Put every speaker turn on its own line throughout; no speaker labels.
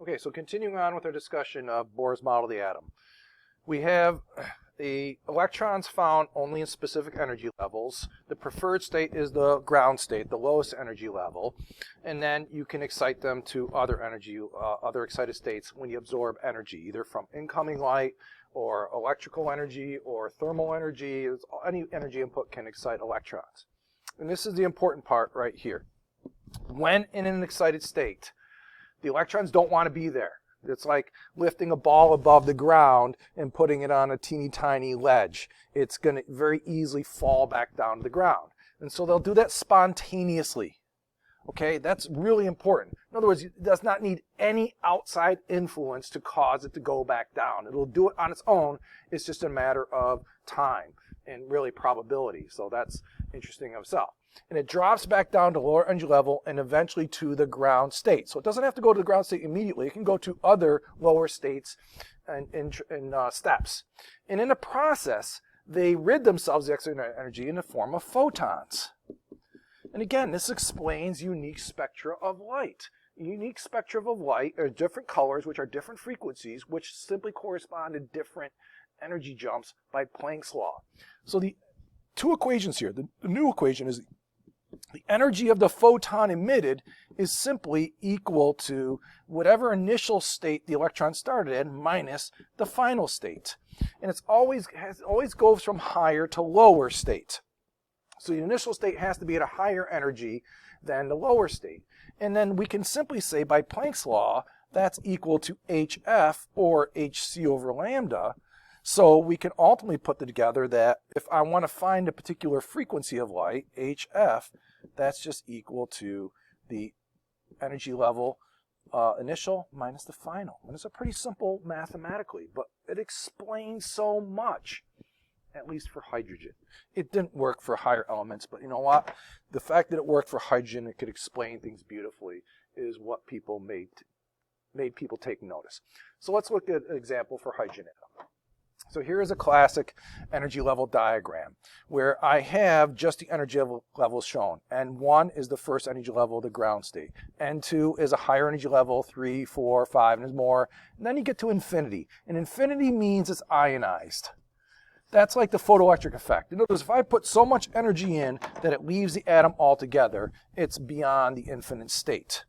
Okay, so continuing on with our discussion of Bohr's model of the atom. We have the electrons found only in specific energy levels. The preferred state is the ground state, the lowest energy level. And then you can excite them to other other excited states when you absorb energy, either from incoming light or electrical energy or thermal energy. Any energy input can excite electrons. And this is the important part right here. When in an excited state, the electrons don't want to be there. It's like lifting a ball above the ground and putting it on a teeny tiny ledge. It's going to very easily fall back down to the ground. And so they'll do that spontaneously. Okay, that's really important. In other words, it does not need any outside influence to cause it to go back down. It'll do it on its own. It's just a matter of time and really probability. So that's interesting of itself. And it drops back down to lower energy level and eventually to the ground state. So it doesn't have to go to the ground state immediately. It can go to other lower states in steps. And in the process, they rid themselves of the extra energy in the form of photons. And again, this explains unique spectra of light. Unique spectra of light are different colors, which are different frequencies, which simply correspond to different energy jumps by Planck's law. So the two equations here, the new equation is the energy of the photon emitted is simply equal to whatever initial state the electron started in minus the final state. And it's always goes from higher to lower state. So the initial state has to be at a higher energy than the lower state. And then we can simply say by Planck's law, that's equal to HF or HC over lambda. So we can ultimately put together that if I want to find a particular frequency of light, HF, that's just equal to the energy level initial minus the final. And it's a pretty simple mathematically, but it explains so much, at least for hydrogen. It didn't work for higher elements, but you know what? The fact that it worked for hydrogen, it could explain things beautifully, is what people made people take notice. So let's look at an example for hydrogen atom. So here is a classic energy level diagram where I have just the energy levels shown. N1 is the first energy level, the ground state. N2 is a higher energy level, 3, 4, 5, and there's more. And then you get to infinity. And infinity means it's ionized. That's like the photoelectric effect. In other words, if I put so much energy in that it leaves the atom altogether, it's beyond the infinite state.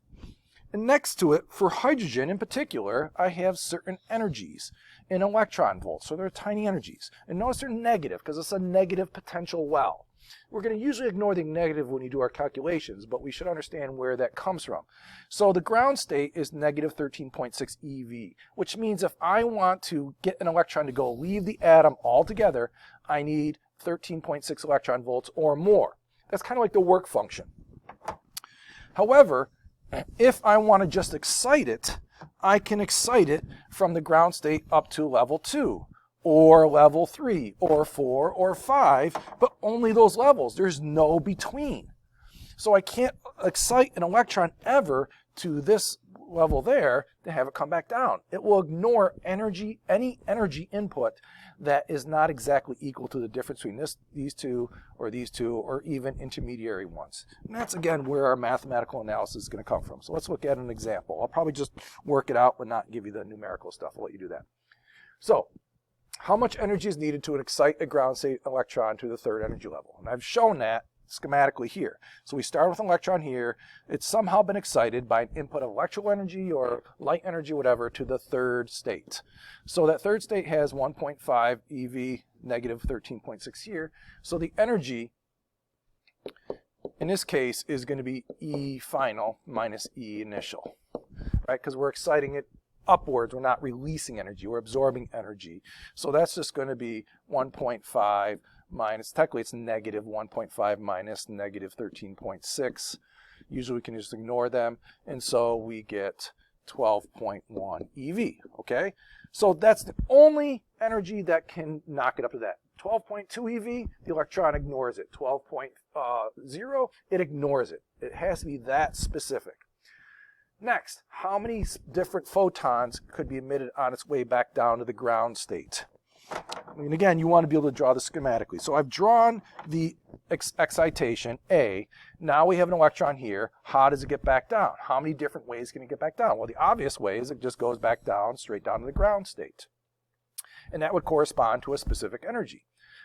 And next to it, for hydrogen in particular, I have certain energies in electron volts. So they're tiny energies. And notice they're negative because it's a negative potential well. We're going to usually ignore the negative when we do our calculations, but we should understand where that comes from. So the ground state is negative 13.6 eV, which means if I want to get an electron to go leave the atom altogether, I need 13.6 electron volts or more. That's kind of like the work function. However, if I want to just excite it, I can excite it from the ground state up to level 2, or level 3, or 4, or 5, but only those levels. There's no between. So I can't excite an electron ever to this level there to have it come back down. It will ignore any energy input that is not exactly equal to the difference between these two, or even intermediary ones. And that's, again, where our mathematical analysis is going to come from. So let's look at an example. I'll probably just work it out but not give you the numerical stuff. I'll let you do that. So how much energy is needed to excite a ground state electron to the third energy level? And I've shown that schematically here. So we start with an electron here. It's somehow been excited by an input of electrical energy or light energy, whatever, to the third state. So that third state has 1.5 EV, negative 13.6 here. So the energy in this case is going to be E final minus E initial, right? Because we're exciting it upwards. We're not releasing energy. We're absorbing energy. So that's just going to be 1.5 minus, technically it's negative 1.5 minus negative 13.6. Usually we can just ignore them. And so we get 12.1 EV, okay? So that's the only energy that can knock it up to that. 12.2 EV, the electron ignores it. 12.0, it ignores it. It has to be that specific. Next, how many different photons could be emitted on its way back down to the ground state? And again, you want to be able to draw this schematically. So I've drawn the excitation, A. Now we have an electron here. How does it get back down? How many different ways can it get back down? Well, the obvious way is it just goes back down, straight down to the ground state. And that would correspond to a specific energy.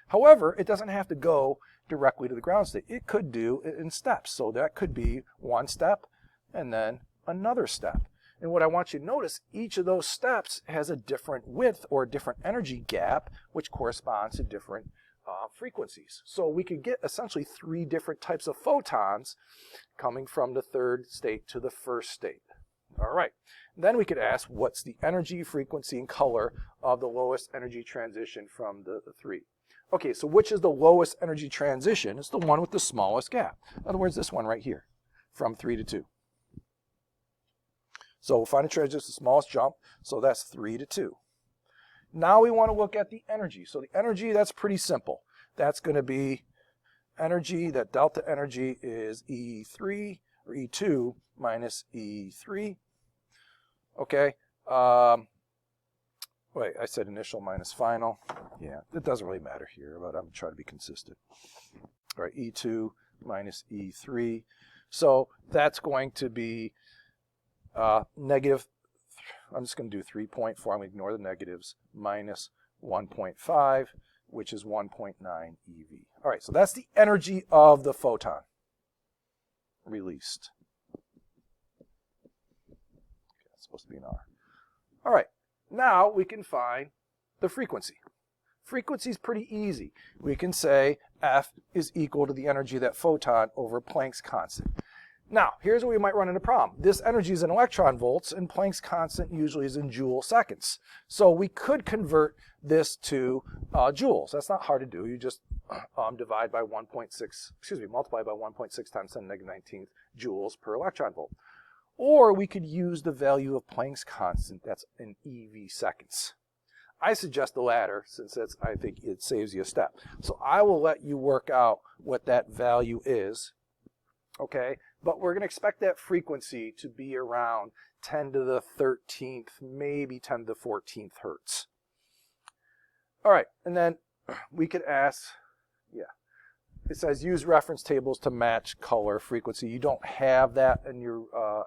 However, it doesn't have to go directly to the ground state. It could do it in steps. So that could be one step and then another step. And what I want you to notice, each of those steps has a different width or a different energy gap, which corresponds to different frequencies. So we could get essentially 3 different types of photons coming from the third state to the first state. All right. Then we could ask, what's the energy, frequency, and color of the lowest energy transition from the 3? Okay, so which is the lowest energy transition? It's the one with the smallest gap. In other words, this one right here, from 3 to 2. So we'll find a transition, the smallest jump, so that's 3 to 2. Now we want to look at the energy. So the energy, that's pretty simple. That's going to be energy, that delta energy is E3 or E2 minus E3. Okay. Wait, I said initial minus final. Yeah, it doesn't really matter here, but I'm trying to be consistent. All right, E2 minus E3. So that's going to be negative, I'm just going to do 3.4, I'm going to ignore the negatives, minus 1.5, which is 1.9 eV. All right, so that's the energy of the photon released. Okay, that's supposed to be an R. All right, now we can find the frequency. Frequency is pretty easy. We can say F is equal to the energy of that photon over Planck's constant. Now, here's where we might run into a problem. This energy is in electron volts, and Planck's constant usually is in joule seconds. So we could convert this to joules. That's not hard to do. You just divide by 1.6, multiply by 1.6 times 10 to the -19th joules per electron volt. Or we could use the value of Planck's constant, that's in eV seconds. I suggest the latter, since I think it saves you a step. So I will let you work out what that value is. Okay, but we're going to expect that frequency to be around 10 to the 13th, maybe 10 to the 14th hertz. All right, and then we could ask, it says use reference tables to match color frequency. You don't have that in your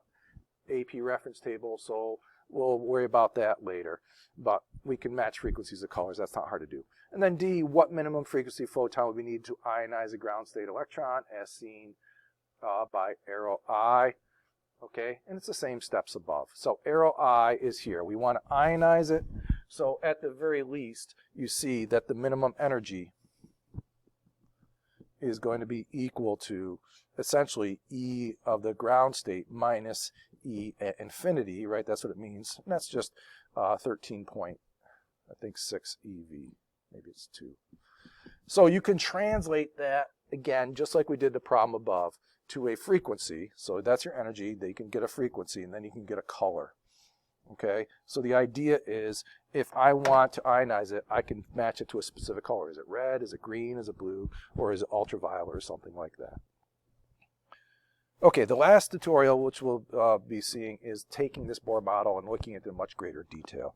AP reference table, so we'll worry about that later. But we can match frequencies of colors. That's not hard to do. And then D, what minimum frequency photon would we need to ionize a ground state electron as seen by arrow I, okay, and it's the same steps above. So arrow I is here. We want to ionize it. So at the very least, you see that the minimum energy is going to be equal to essentially E of the ground state minus E at infinity, right? That's what it means. And that's just 13.6 eV. Maybe it's 2. So you can translate that, again, just like we did the problem above, to a frequency. So that's your energy. They can get a frequency, and then you can get a color. Okay? So the idea is, if I want to ionize it, I can match it to a specific color. Is it red? Is it green? Is it blue? Or is it ultraviolet or something like that? Okay, the last tutorial which we'll be seeing is taking this Bohr model and looking at it in much greater detail.